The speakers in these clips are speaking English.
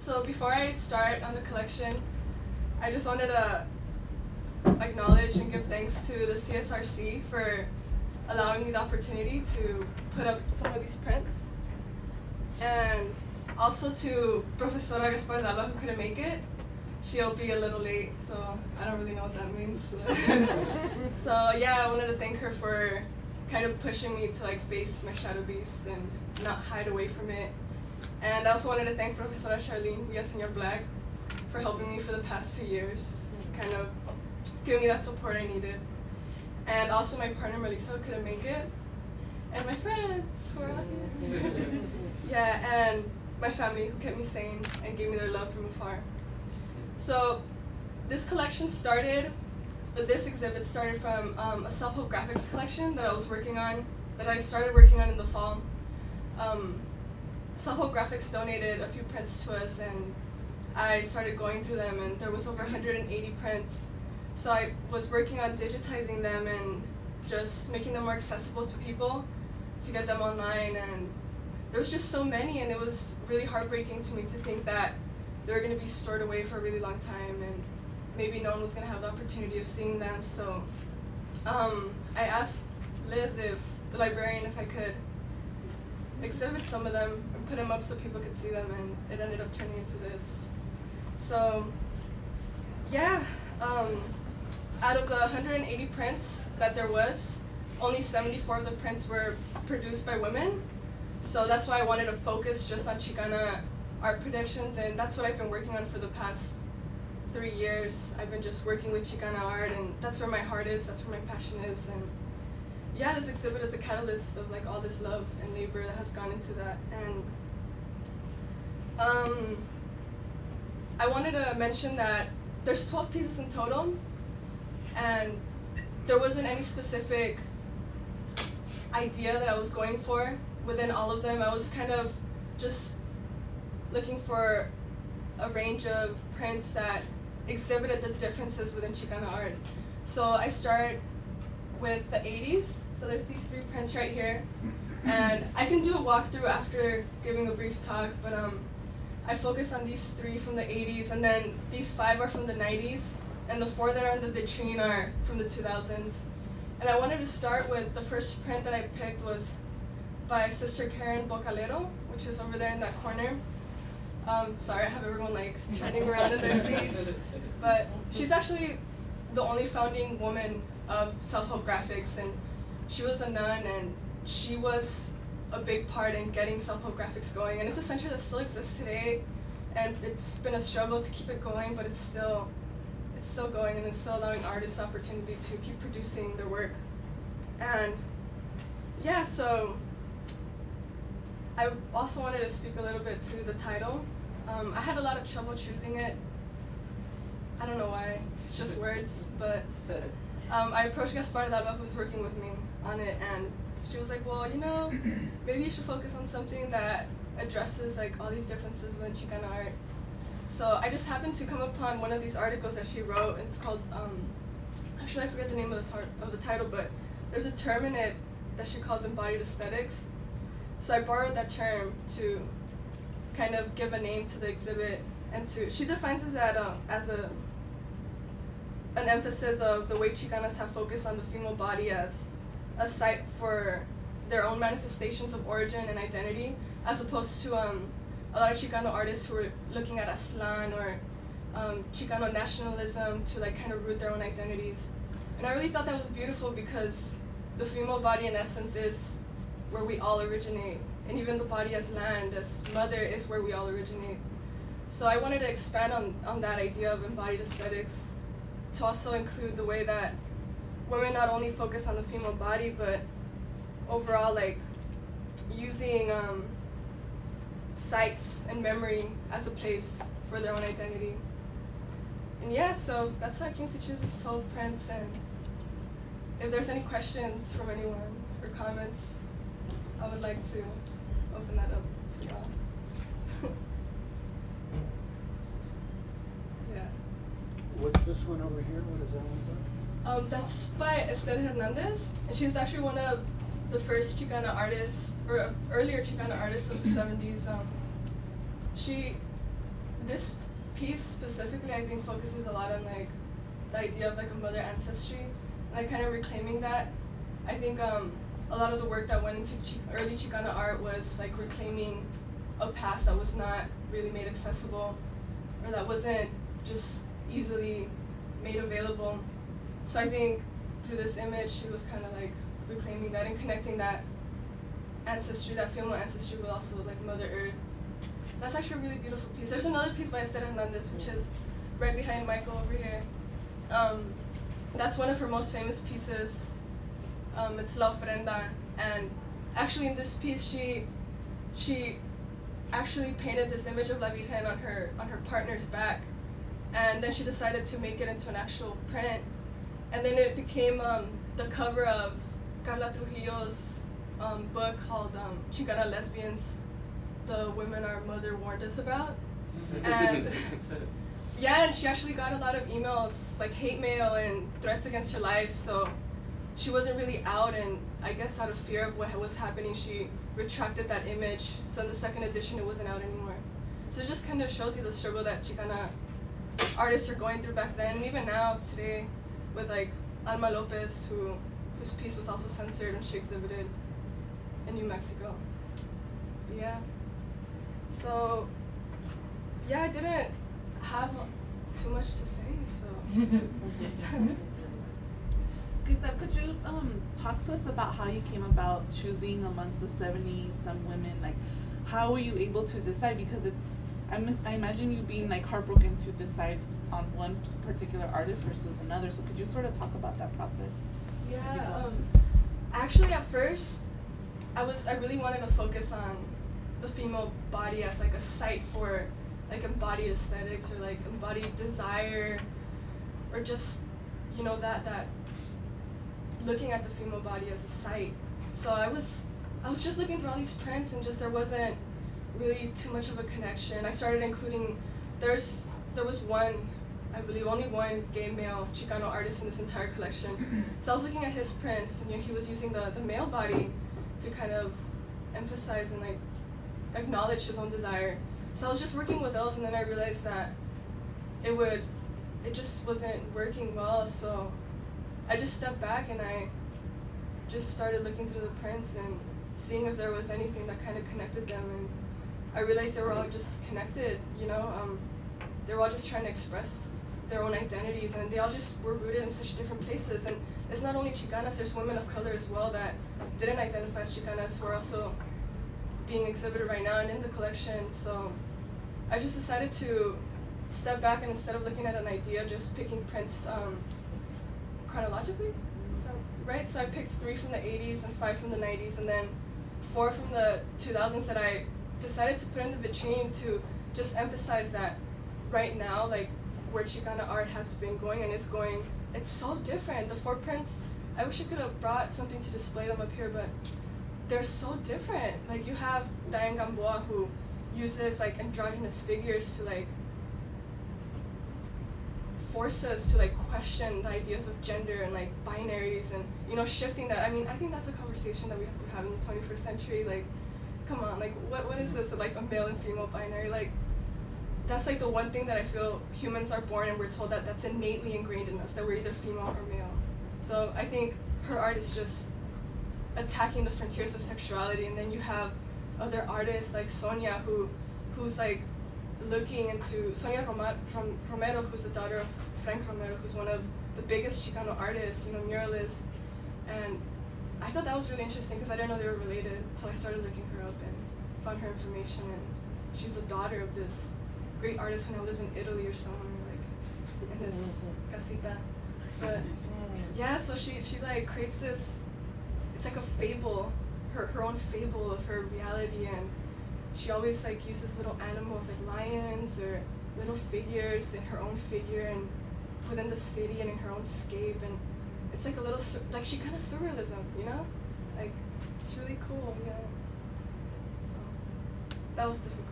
So before I start on the collection, I just wanted to acknowledge and give thanks to the CSRC for allowing me the opportunity to put up some of these prints. And also to Profesora Alba, who couldn't make it. She'll be a little late, so I don't really know what that means. So yeah, I wanted to thank her for kind of pushing me to like face my shadow beast and not hide away from it. And I also wanted to thank Profesora Charlene Villaseñor Black for helping me for the past 2 years, kind of giving me that support I needed. And also my partner Melissa, who couldn't make it. And my friends who are out here. Yeah, and my family who kept me sane and gave me their love from afar. So this collection started, but this exhibit started from a Self Help Graphics collection that I was working on, that I started working on in the fall. Self Help Graphics donated a few prints to us, and I started going through them, and there was over 180 prints. So I was working on digitizing them and just making them more accessible to people, to get them online, and there was just so many, and it was really heartbreaking to me to think that they were going to be stored away for a really long time, and maybe no one was going to have the opportunity of seeing them. So I asked Liz, the librarian, if I could exhibit some of them and put them up so people could see them, and it ended up turning into this. So yeah, out of the 180 prints that there was, only 74 of the prints were produced by women. So that's why I wanted to focus just on Chicana art productions, and that's what I've been working on for the past 3 years. I've been just working with Chicana art, and that's where my heart is, that's where my passion is. And yeah, this exhibit is a catalyst of like all this love and labor that has gone into that. And I wanted to mention that there's 12 pieces in total, and there wasn't any specific idea that I was going for within all of them. I was kind of just looking for a range of prints that exhibited the differences within Chicana art. So I start with the 80s. So there's these 3 prints right here. And I can do a walkthrough after giving a brief talk, but I focus on these 3 from the 80s, and then these 5 are from the 90s, and the 4 that are in the vitrine are from the 2000s. And I wanted to start with the first print that I picked was by Sister Karen Bocalero, which is over there in that corner. Sorry, I have everyone like turning around in their seats. But she's actually the only founding woman of Self Help Graphics, and she was a nun, and she was a big part in getting Self Help Graphics going. And it's a center that still exists today, and it's been a struggle to keep it going, but it's still going, and it's still allowing artists the opportunity to keep producing their work. And yeah, so I also wanted to speak a little bit to the title. I had a lot of trouble choosing it. I don't know why, it's just words, but I approached Gaspar Alba, who was working with me on it, and she was like, well, you know, maybe you should focus on something that addresses like all these differences within Chicana art. So I just happened to come upon one of these articles that she wrote, and it's called, actually I forget the name of the title, but there's a term in it that she calls Embodied Aesthetics. So I borrowed that term to kind of give a name to the exhibit, and she defines it as an emphasis of the way Chicanas have focused on the female body as a site for their own manifestations of origin and identity, as opposed to a lot of Chicano artists who are looking at Aztlán or Chicano nationalism to like kind of root their own identities. And I really thought that was beautiful, because the female body in essence is where we all originate, and even the body as land, as mother, is where we all originate. So I wanted to expand on that idea of embodied aesthetics to also include the way that women not only focus on the female body, but overall like using sites and memory as a place for their own identity. And yeah, so that's how I came to choose these 12 prints, and if there's any questions from anyone or comments, I would like to open that up to y'all. Yeah. What's this one over here? What is that one about? That's by Esther Hernandez, and she's actually one of the first Chicana artists, or earlier Chicana artists of the 70s. this piece specifically, I think, focuses a lot on like the idea of like a mother ancestry, and like kind of reclaiming that. I think a lot of the work that went into early Chicana art was like reclaiming a past that was not really made accessible, or that wasn't just easily made available. So I think through this image, it was kind of like reclaiming that and connecting that ancestry, that female ancestry, with also like Mother Earth. That's actually a really beautiful piece. There's another piece by Esther Hernandez, which is right behind Michael over here. That's one of her most famous pieces. It's La Ofrenda, and actually in this piece, she actually painted this image of La Virgen on her partner's back, and then she decided to make it into an actual print, and then it became the cover of Carla Trujillo's book called Chicana Lesbians, the women our mother warned us about. And yeah, and she actually got a lot of emails, like hate mail and threats against her life, so she wasn't really out, and I guess out of fear of what was happening, she retracted that image. So in the second edition, it wasn't out anymore. So it just kind of shows you the struggle that Chicana artists are going through back then, and even now, today, with like Alma Lopez, whose piece was also censored when she exhibited in New Mexico. But yeah. So yeah, I didn't have too much to say, so. Giselle, could you talk to us about how you came about choosing amongst the 70-some women? Like, how were you able to decide? Because I imagine you being like heartbroken to decide on one particular artist versus another. So could you sort of talk about that process? Yeah. Actually, at first, I really wanted to focus on the female body as like a site for like embodied aesthetics, or like embodied desire, or just, you know, that looking at the female body as a site. So I was just looking through all these prints, and just there wasn't really too much of a connection. I started including, there was one, I believe only one gay male Chicano artist in this entire collection. So I was looking at his prints, and he was using the male body to kind of emphasize and like acknowledge his own desire. So I was just working with those, and then I realized that it just wasn't working well. So I just stepped back, and I just started looking through the prints and seeing if there was anything that kind of connected them. And I realized they were all just connected, you know? They were all just trying to express their own identities, and they all just were rooted in such different places. And it's not only Chicanas, there's women of color as well that didn't identify as Chicanas, who are also being exhibited right now and in the collection. So I just decided to step back, and instead of looking at an idea, just picking prints chronologically, right? So I picked 3 from the 80s and 5 from the 90s, and then 4 from the 2000s that I decided to put in the vitrine to just emphasize that right now, like where Chicana art has been going and is going, it's so different. The 4 prints, I wish I could have brought something to display them up here, but they're so different. Like you have Diane Gamboa, who uses like androgynous figures to like force us to like question the ideas of gender and like binaries, and you know, shifting that. I mean, I think that's a conversation that we have to have in the 21st century. Like, come on, like what is this with like a male and female binary? Like, that's like the one thing that I feel humans are born and we're told that that's innately ingrained in us, that we're either female or male. So I think her art is just attacking the frontiers of sexuality. And then you have other artists like Sonia, who's like looking into Sonia Romero, who's the daughter of Frank Romero, who's one of the biggest Chicano artists, you know, muralists. And I thought that was really interesting because I didn't know they were related until I started looking her up and found her information. And she's the daughter of this great artist who now lives in Italy or somewhere, like in his casita. But yeah, so she like creates this, it's like a fable, her own fable of her reality, and she always like uses little animals like lions or little figures in her own figure and within the city and in her own scape, and it's like a little like she kind of surrealism, you know, like it's really cool. Yeah, so that was difficult.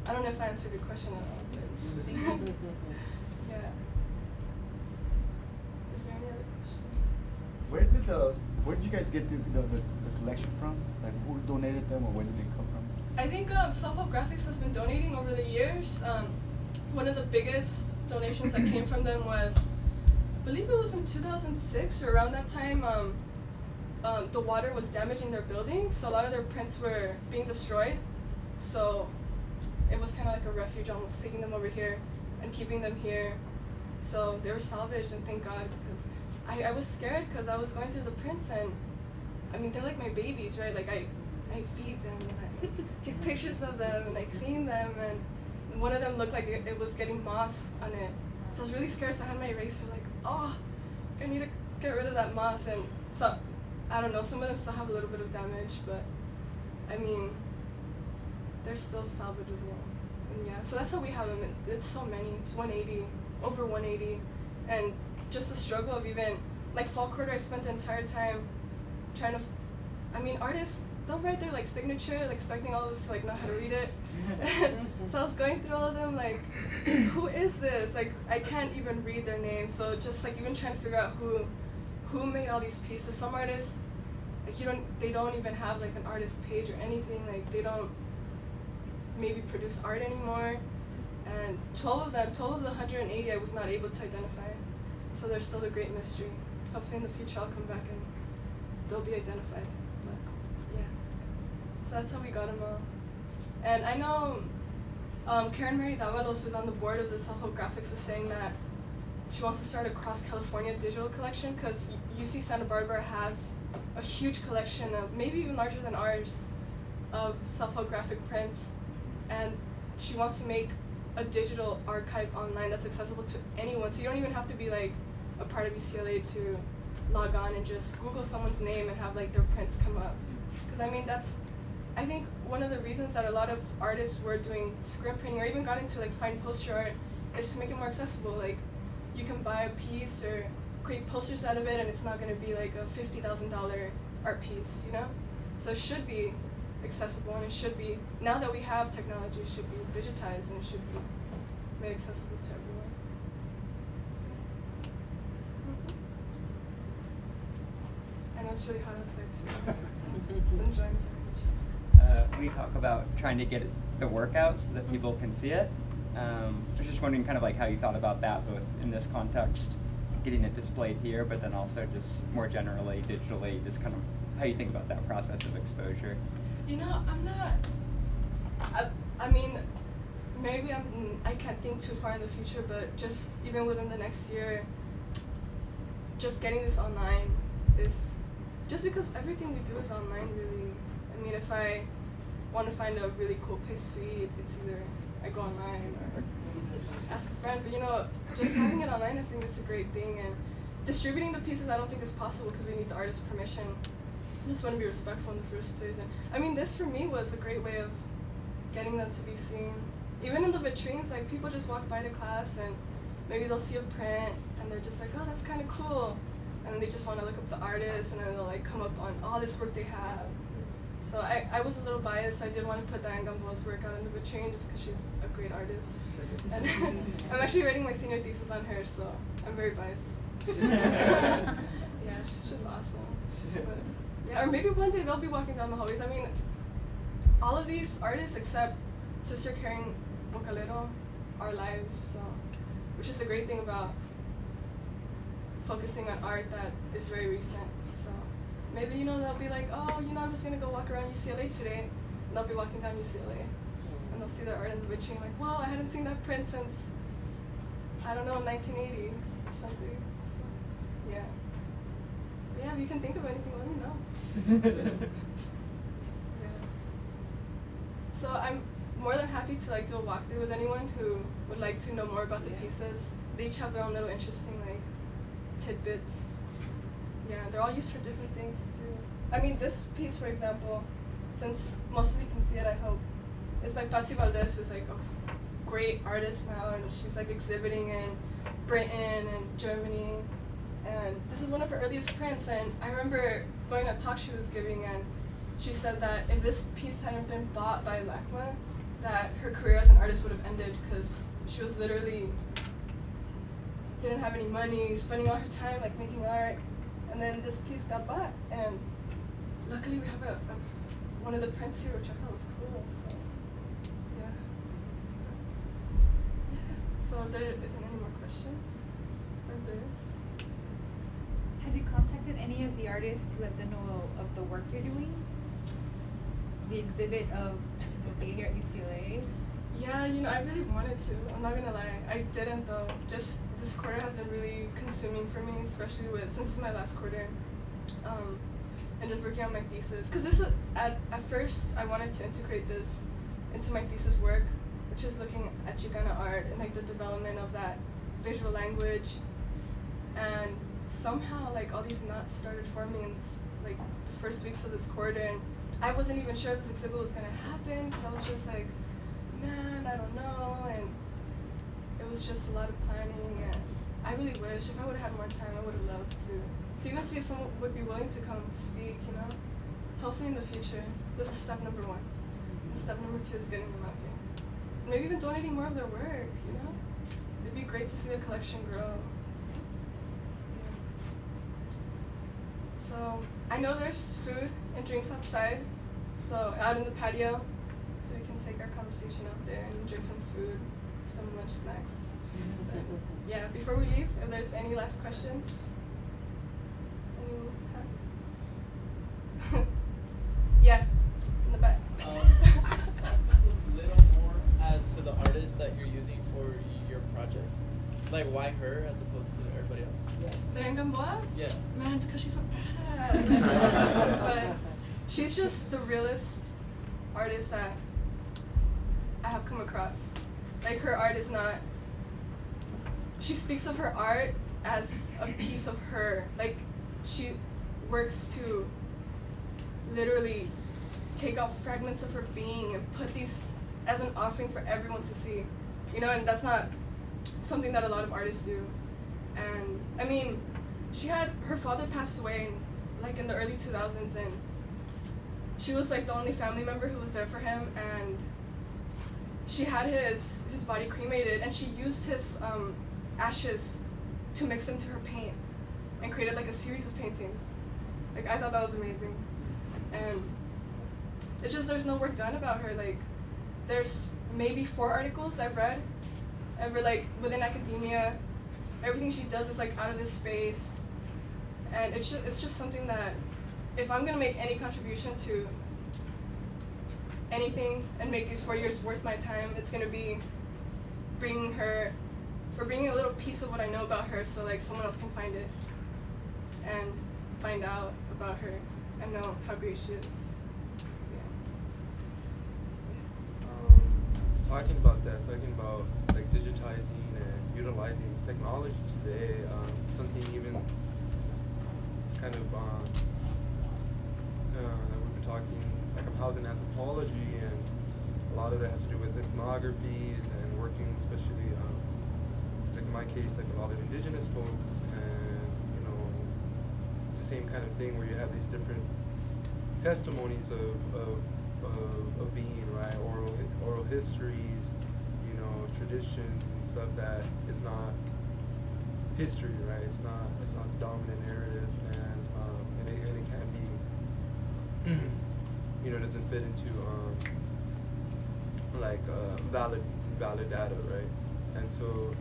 I don't know if I answered your question at all, but yeah. Is there any other questions? Where did you guys get the collection from? Like who donated them, or where did they come from? I think Self Help Graphics has been donating over the years. One of the biggest donations that came from them was, I believe it was in 2006 or around that time. The water was damaging their building, so a lot of their prints were being destroyed. So it was kind of like a refuge, almost taking them over here and keeping them here. So they were salvaged, and thank God, because I was scared because I was going through the prints, and I mean, they're like my babies, right? Like I feed them, and I take pictures of them, and I clean them, and one of them looked like it was getting moss on it. So I was really scared, so I had my eraser like, oh, I need to get rid of that moss. And so, I don't know, some of them still have a little bit of damage, but I mean, they're still salvageable. And yeah, so that's how we have them. It's so many, it's 180, over 180. And just the struggle of even, like fall quarter, I spent the entire time trying to, I mean, artists, they'll write their like signature, like expecting all of us to like know how to read it. So I was going through all of them like, who is this? Like I can't even read their names. So just like even trying to figure out who made all these pieces. Some artists, like they don't even have like an artist page or anything. Like they don't maybe produce art anymore. And 12 of the 180 I was not able to identify. So there's still a great mystery. Hopefully in the future I'll come back and they'll be identified. But yeah. So that's how we got them all. And I know Karen Mary Davalos, who's on the board of the Self Help Graphics, was saying that she wants to start a cross-California digital collection because UC Santa Barbara has a huge collection of, maybe even larger than ours, of self-help graphic prints. And she wants to make a digital archive online that's accessible to anyone. So you don't even have to be like a part of UCLA to log on and just Google someone's name and have like their prints come up. Because I mean, I think one of the reasons that a lot of artists were doing screen printing or even got into like fine poster art is to make it more accessible. Like you can buy a piece or create posters out of it and it's not going to be like a $50,000 art piece, you know? So it should be accessible, and it should be, now that we have technology, it should be digitized and it should be made accessible to everyone. I know it's really hot outside too. I'm enjoying this. We talk about trying to get the work out so that people can see it. I was just wondering kind of like how you thought about that, both in this context, getting it displayed here, but then also just more generally, digitally, just kind of how you think about that process of exposure. You know, I mean, maybe I can't think too far in the future, but just even within the next year, just getting this online is, just because everything we do is online really. I mean, if I want to find a really cool place to eat, it's either I go online or ask a friend. But you know, just having it online, I think it's a great thing. And distributing the pieces, I don't think is possible because we need the artist's permission. I just want to be respectful in the first place. And I mean, this for me was a great way of getting them to be seen. Even in the vitrines, like people just walk by the class and maybe they'll see a print and they're just like, oh, that's kind of cool. And then they just want to look up the artist and then they'll like come up on all this work they have. So I was a little biased. I did want to put Diane Gamboa's work out in the vitrine just because she's a great artist. And I'm actually writing my senior thesis on her, so I'm very biased. Yeah, she's just awesome. But, yeah, or maybe one day they'll be walking down the hallways. I mean, all of these artists except Sister Karen Bocalero are live, so, which is a great thing about focusing on art that is very recent. So maybe, you know, they'll be like, oh, you know, I'm just gonna go walk around UCLA today, and they'll be walking down UCLA, and they'll see their art in the vitrine, like, wow, I hadn't seen that print since, I don't know, 1980 or something. So, yeah. But yeah, if you can think of anything, let me know. Yeah. So I'm more than happy to like do a walkthrough with anyone who would like to know more about the pieces. They each have their own little interesting like tidbits. Yeah, they're all used for different things too. I mean, this piece, for example, since most of you can see it, I hope, is by Patsy Valdez, who's like a great artist now, and she's like exhibiting in Britain and Germany. And this is one of her earliest prints, and I remember going to a talk she was giving, and she said that if this piece hadn't been bought by LACMA, that her career as an artist would have ended, because she was literally didn't have any money, spending all her time like making art, and then this piece got bought, and luckily we have a one of the prints here, which I thought was cool. So yeah. So if there isn't any more questions for this. Have you contacted any of the artists to let them know of the work you're doing? The exhibit of being here at UCLA? Yeah, I really wanted to. I'm not gonna lie. I didn't though. Just this quarter has been really consuming for me, especially since it's my last quarter. And just working on my thesis. Because this is, at first, I wanted to integrate this into my thesis work, which is looking at Chicana art and like the development of that visual language. And somehow like all these knots started forming in like the first weeks of this quarter, and I wasn't even sure if this exhibit was gonna happen because I was just like, man, I don't know, and it was just a lot of planning, and I really wish if I would have had more time, I would have loved to even see if someone would be willing to come speak, Hopefully in the future. This is step number 1. And step number 2 is getting them out here. Maybe even donating more of their work, It'd be great to see the collection grow. Yeah. So I know there's food and drinks outside, so out in the patio, so we can take our conversation out there and enjoy some food, some lunch snacks. But, yeah, before we leave, if there's any last questions. Anyone has? Yeah, in the back. Talk just a little more as to the artist that you're using for your project. Like, why her as opposed to everybody else? Diane Gamboa? Yeah. Man, because she's so bad. But she's just the realest artist that I have come across. Like, her art is not, she speaks of her art as a piece of her. Like, she works to literally take out fragments of her being and put these as an offering for everyone to see. And that's not something that a lot of artists do. And I mean, her father passed away in the early 2000s, and she was like the only family member who was there for him, and she had his body cremated, and she used his ashes to mix into her paint and created like a series of paintings. Like, I thought that was amazing. And it's just there's no work done about her. Like, there's maybe 4 articles I've read ever, like, within academia. Everything she does is like out of this space, and it's just something that if I'm gonna make any contribution to anything and make these 4 years worth my time, it's gonna be bringing a little piece of what I know about her, so like someone else can find it and find out about her and know how great she is. Talking about like digitizing and utilizing technology today, something even it's kind of that we've been talking, like I'm housing anthropology, and a lot of it has to do with iconographies and working, especially like in my case, like a lot of indigenous folks, and it's the same kind of thing where you have these different testimonies of being, right, oral histories, traditions and stuff that is not history, right? It's not a dominant narrative, and it can be, doesn't fit into valid data, right? And so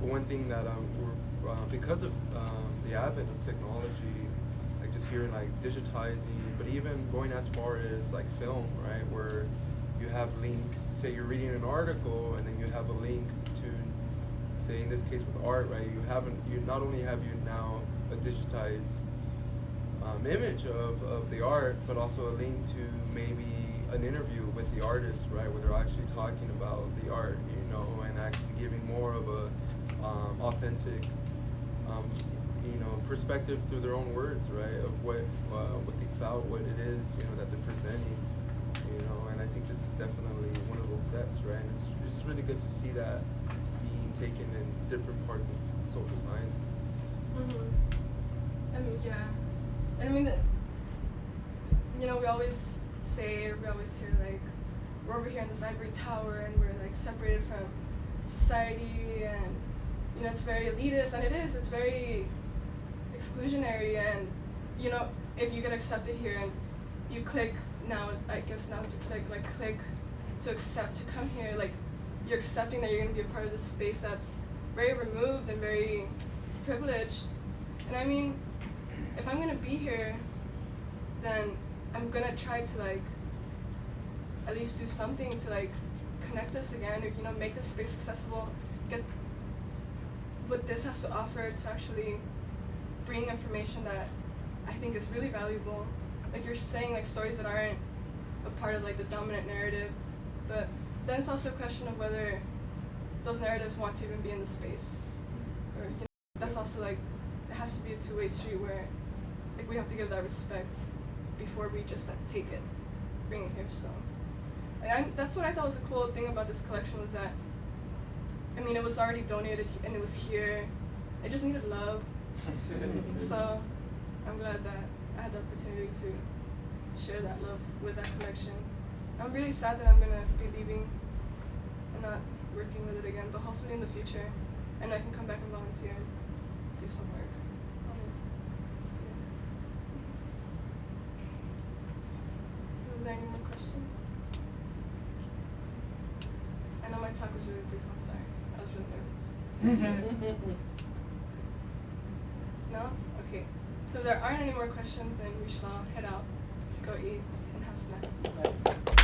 one thing that we're because of the advent of technology, like just hearing like digitizing, but even going as far as like film, right, where you have links, say you're reading an article and then you have a link to, say in this case with art, right, you not only have you now a digitized image of the art, but also a link to maybe an interview with the artist, right, where they're actually talking about the art, and actually giving more of a authentic perspective through their own words, right, of what they felt, what it is, that they're presenting, and I think this is definitely one of those steps, right, and it's just really good to see that being taken in different parts of social sciences. I mean, yeah, and I mean, we always hear like, we're over here in this ivory tower and we're like separated from society, and it's very elitist, and it's very exclusionary, and if you get accepted here and you click now I guess now it's a click to accept to come here, like you're accepting that you're gonna be a part of this space that's very removed and very privileged. And I mean, if I'm gonna be here, then I'm gonna try to like at least do something to like connect us again, or you know, make this space accessible, get what this has to offer to actually bring information that I think is really valuable. Like you're saying, like stories that aren't a part of like the dominant narrative, but then it's also a question of whether those narratives want to even be in the space, or you know, that's also like it has to be a two-way street where like we have to give that respect before we just like take it, bring it here. So that's what I thought was a cool thing about this collection, was that I mean it was already donated and it was here. It just needed love. So I'm glad that I had the opportunity to share that love with that collection. I'm really sad that I'm gonna be leaving and not working with it again, but hopefully in the future, I know I can come back and volunteer and do some work on it. Yeah. Is there any more questions? I know my talk was really brief, I'm sorry. I was really nervous. No? Okay. So if there aren't any more questions, then we should all head out to go eat and have snacks.